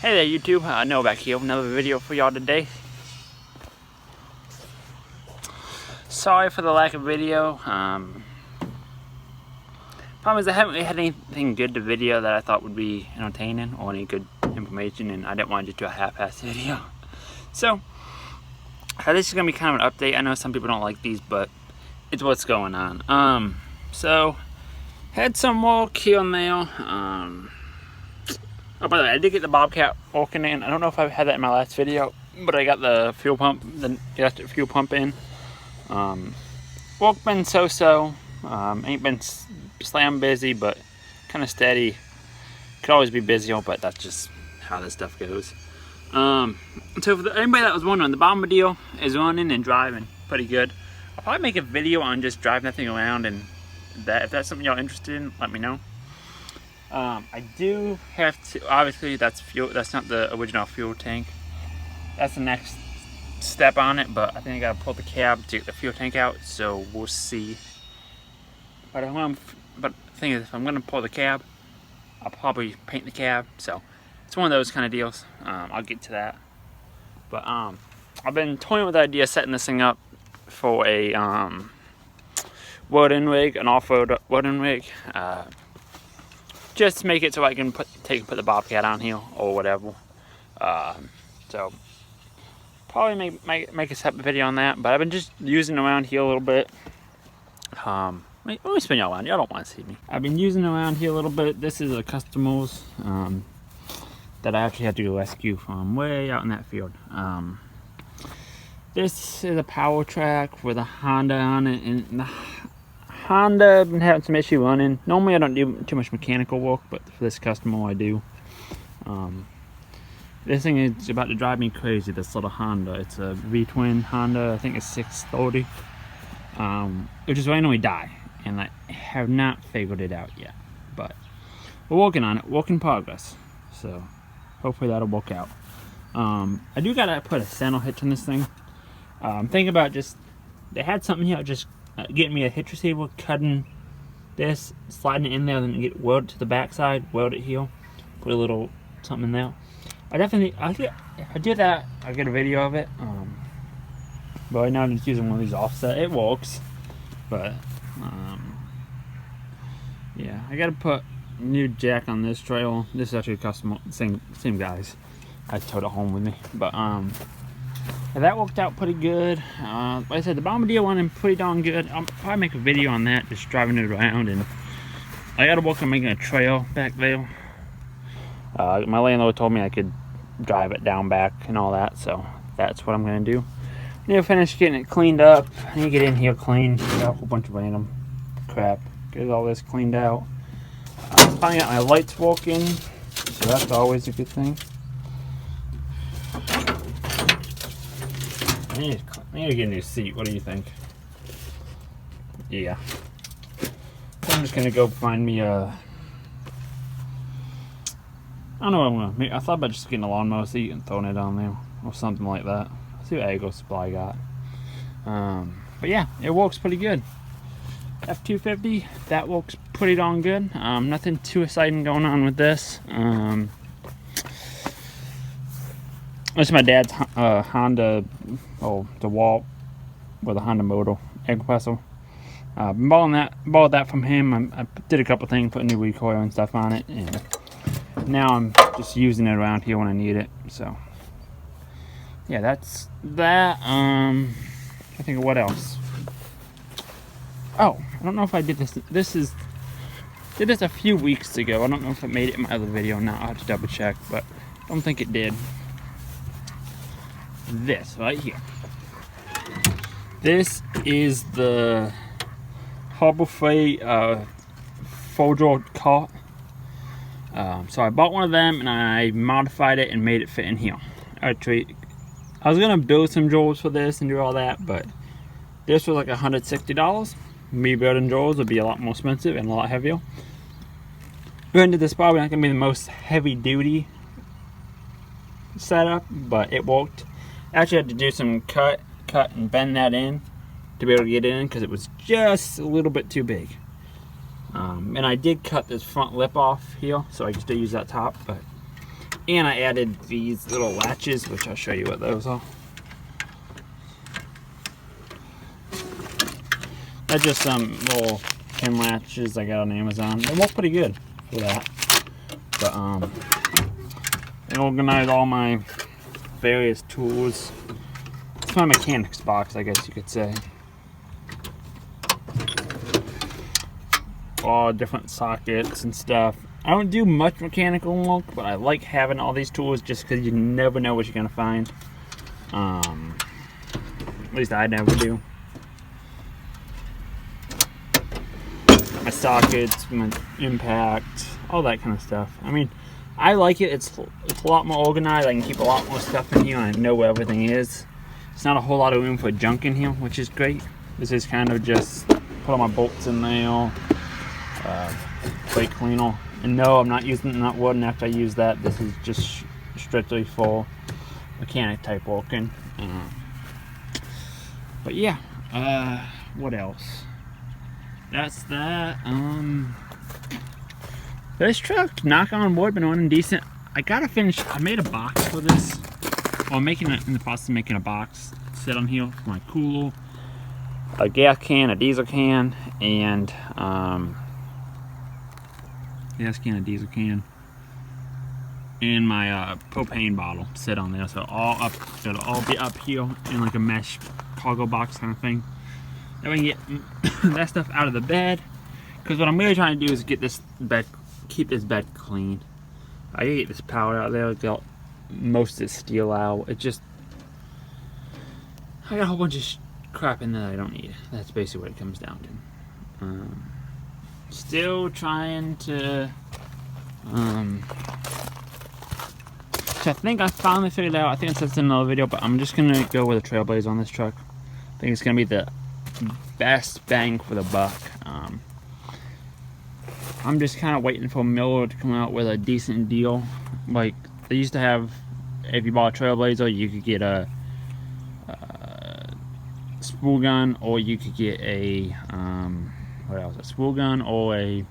Hey there YouTube, Noah back here with another video for y'all today. Sorry for the lack of video. Problem is I haven't really had anything good to video that I thought would be entertaining or any good information, and I didn't want to just do a half-assed video. So, this is going to be kind of an update. I know some people don't like these, but it's what's going on. So, had some work here and there. Oh, by the way, I did get the Bobcat working in. I don't know if I had that in my last video, but I got the fuel pump, the electric fuel pump in. Work been so-so. Ain't been slam busy, but kind of steady. Could always be busier, but that's just how this stuff goes. So for anybody that was wondering, the Bombardier is running and driving pretty good. I'll probably make a video on just driving that thing around, and that if that's something y'all interested in, let me know. I do have to, obviously that's fuel, that's not the original fuel tank. That's the next step on it, but I think I gotta pull the cab to get the fuel tank out, so we'll see. But the thing is, if I'm gonna pull the cab, I'll probably paint the cab, so it's one of those kind of deals. I'll get to that. But I've been toying with the idea of setting this thing up for a welding rig, an off-road welding rig. Just to make it so I can put the Bobcat on here or whatever. So probably make a separate video on that. But I've been just using around here a little bit. Let me spin y'all around. Y'all don't want to see me. I've been using around here a little bit. This is a customer's that I actually had to go rescue from way out in that field. This is a power track with a Honda on it, and the Honda been having some issue running. Normally I don't do too much mechanical work, but for this customer I do. This thing is about to drive me crazy, this little Honda. It's a V-twin Honda, I think it's 630. Which is randomly die, and I have not figured it out yet. But we're working on it, work in progress. So hopefully that'll work out. I do gotta put a saddle hitch on this thing. I'm thinking about they had something here, just getting me a hitch receiver, cutting this, sliding it in there, then get welded to the backside, weld it here, put a little something in there. If I do that, I'll get a video of it. But right now I'm just using one of these offset. It works, but yeah, I gotta put a new jack on this trailer. This is actually a customer, same guys. I towed it home with me, but that worked out pretty good. Like I said, the Bombardier went in pretty darn good. I'll probably make a video on that, just driving it around. And I gotta work on making a trail back there. My landlord told me I could drive it down back and all that, so that's what I'm gonna do. I need to finish getting it cleaned up. I need to get in here clean. Got a whole bunch of random crap. Get all this cleaned out. I finally got my lights working, so that's always a good thing. I need to get a new seat. What do you think? Yeah. So I'm just gonna go find me a. I don't know what I'm gonna make. I thought about just getting a lawnmower seat and throwing it on there or something like that. See what Agro Supply got. But yeah, it works pretty good. F250, that works pretty darn good. Nothing too exciting going on with this. This is my dad's Honda, DeWalt with a Honda motor, air compressor. Borrowed that from him. I did a couple things, put a new recoil and stuff on it, and now I'm just using it around here when I need it. So yeah, that's that. I think of what else. Oh, I don't know if I did this. Did this a few weeks ago. I don't know if it made it in my other video or not. I'll have to double check, but I don't think it did. This right here. This is the Harbor Freight 4-door cart. So I bought one of them and I modified it and made it fit in here. I was gonna build some drawers for this and do all that, but this was like $160. Me building drawers would be a lot more expensive and a lot heavier. Granted, this is probably not gonna be the most heavy duty setup, but it worked. Actually had to do some cut and bend that in to be able to get it in because it was just a little bit too big. And I did cut this front lip off here, so I can still use that top, but And I added these little latches, which I'll show you what those are. That's just some little pin latches I got on Amazon. They work pretty good for that. But they organize all my various tools. It's my mechanics box, I guess you could say. All different sockets and stuff. I don't do much mechanical work, but I like having all these tools just because you never know what you're gonna find. At least I never do. My sockets, my impact, all that kind of stuff. I mean, I like it. It's a lot more organized. I can keep a lot more stuff in here. I know where everything is. It's not a whole lot of room for junk in here, which is great. This is kind of just put all my bolts in there, brake cleaner. And no, I'm not using that wooden after I use that. This is just strictly for mechanic type working. But yeah, what else? That's that. This truck, knock on wood, been running decent. I gotta finish. I made a box for this. Well, I'm making it in the process of making a box set on here for my cooler, a gas can, a diesel can, and gas can, a diesel can, and my propane bottle set on there. So it'll all be up here in like a mesh cargo box kind of thing. That way I can get that stuff out of the bed. Because what I'm really trying to do is get this bed, keep this bed clean. I gotta get this powder out there, get most of the steel out. It just, I got a whole bunch of crap in there that I don't need. That's basically what it comes down to. Still trying to, which I think I finally figured out. I think I said this in another video, but I'm just gonna go with a Trailblazer on this truck. I think it's gonna be the best bang for the buck. I'm just kind of waiting for Miller to come out with a decent deal. Like they used to have, if you bought a Trailblazer, you could get a spool gun, or you could get a what else? A spool gun or a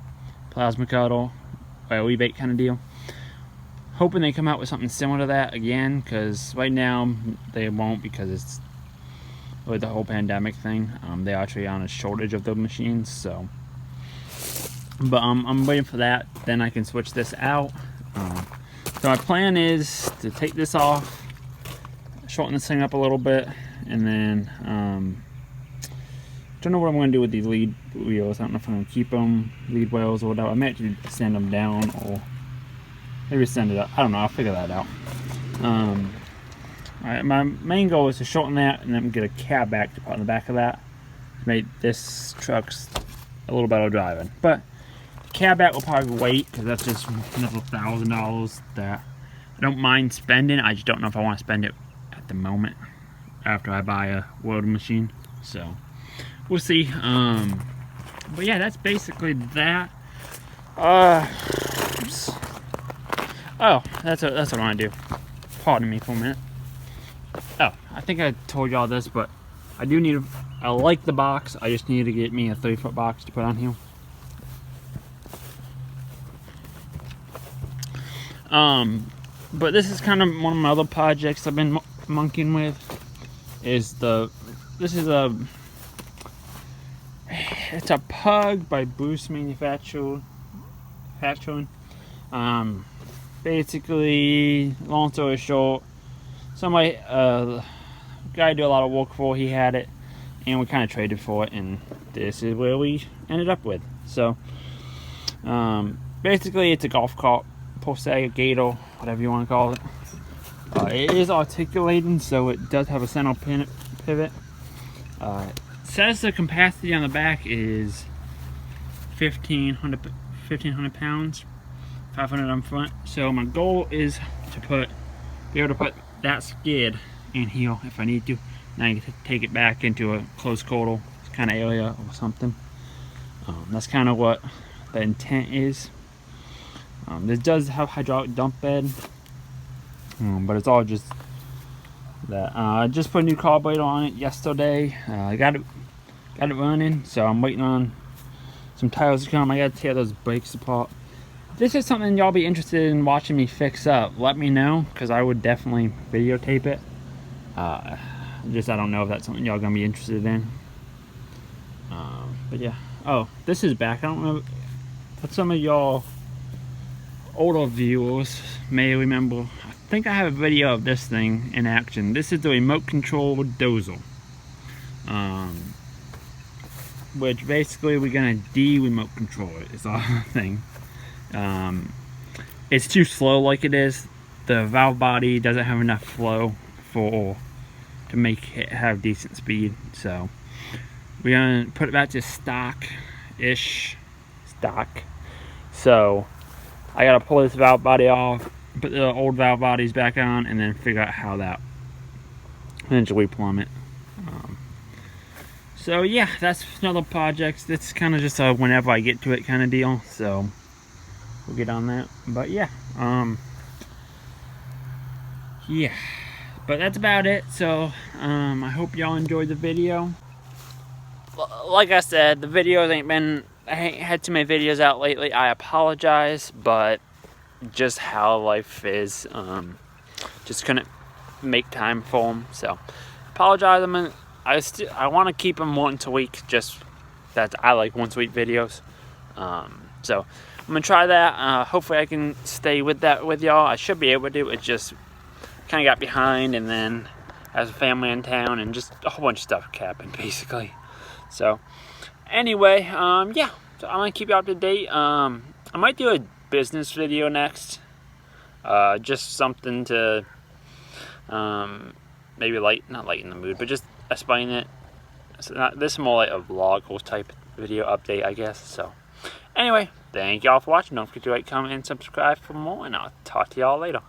plasma cutter, or a rebate kind of deal. Hoping they come out with something similar to that again, because right now they won't, because it's with the whole pandemic thing. They're actually on a shortage of those machines, so. But I'm waiting for that, then I can switch this out. So my plan is to take this off, shorten this thing up a little bit, and then don't know what I'm going to do with these lead wheels. I don't know if I'm going to keep them, lead wheels or whatever. I may actually send them down, or maybe send it up. I don't know, I'll figure that out. Alright, my main goal is to shorten that and then get a cab back to put on the back of that to make this truck's a little better driving. But the cab back will probably wait, because that's just another $1,000 that I don't mind spending. I just don't know if I want to spend it at the moment after I buy a welding machine. So we'll see. But yeah, that's basically that. Oops. Oh, that's what I want to do. Pardon me for a minute. Oh, I think I told y'all this, but I do need I like the box. I just need to get me a 30-foot box to put on here. But this is kind of one of my other projects I've been monkeying with. It's a Pug by Bruce Manufacturing. Basically, long story short, somebody, guy I do a lot of work for, he had it, and we kind of traded for it, and this is where we ended up with. So, basically, it's a golf cart, per se, a gator, whatever you want to call it. It is articulating, so it does have a center pivot. It says the capacity on the back is 1,500 pounds, 500 on front. So my goal is to be able to put that skid in here if I need to. Now I can take it back into a closed quarter kind of area or something. That's kind of what the intent is. This does have hydraulic dump bed, but it's all just that. I just put a new carburetor on it yesterday. I got it running, so I'm waiting on some tires to come. I got to tear those brakes apart. this is something y'all be interested in watching me fix up, let me know, because I would definitely videotape it. Just I don't know if that's something y'all gonna be interested in. But yeah. Oh, this is back. I don't know what some of y'all older viewers may remember. I think I have a video of this thing in action. This is the remote controlled dozer. Which basically we're gonna de-remote control it. It's all the thing. It's too slow like it is. The valve body doesn't have enough flow to make it have decent speed. So we're gonna put it back to stock-ish. So I gotta pull this valve body off, put the old valve bodies back on, and then figure out how that eventually plumb it. So yeah, that's another project. It's kind of just a whenever I get to it kind of deal. So we'll get on that. But yeah, yeah. But that's about it. So I hope y'all enjoyed the video. Like I said, the videos I ain't had too many videos out lately. I apologize, but just how life is. Just couldn't make time for them. So apologize. I want to keep them once a week. Just that I like once a week videos. So I'm gonna try that. Hopefully I can stay with that with y'all. I should be able to. It just kind of got behind, and then has a family in town, and just a whole bunch of stuff happened basically. So anyway, yeah, so I'm gonna keep you up to date. I might do a business video next, just something to maybe not lighten the mood, but just explain it. So this is more like a vlog type video update, I guess. So anyway, thank y'all for watching. Don't forget to like, comment, and subscribe for more, and I'll talk to y'all later.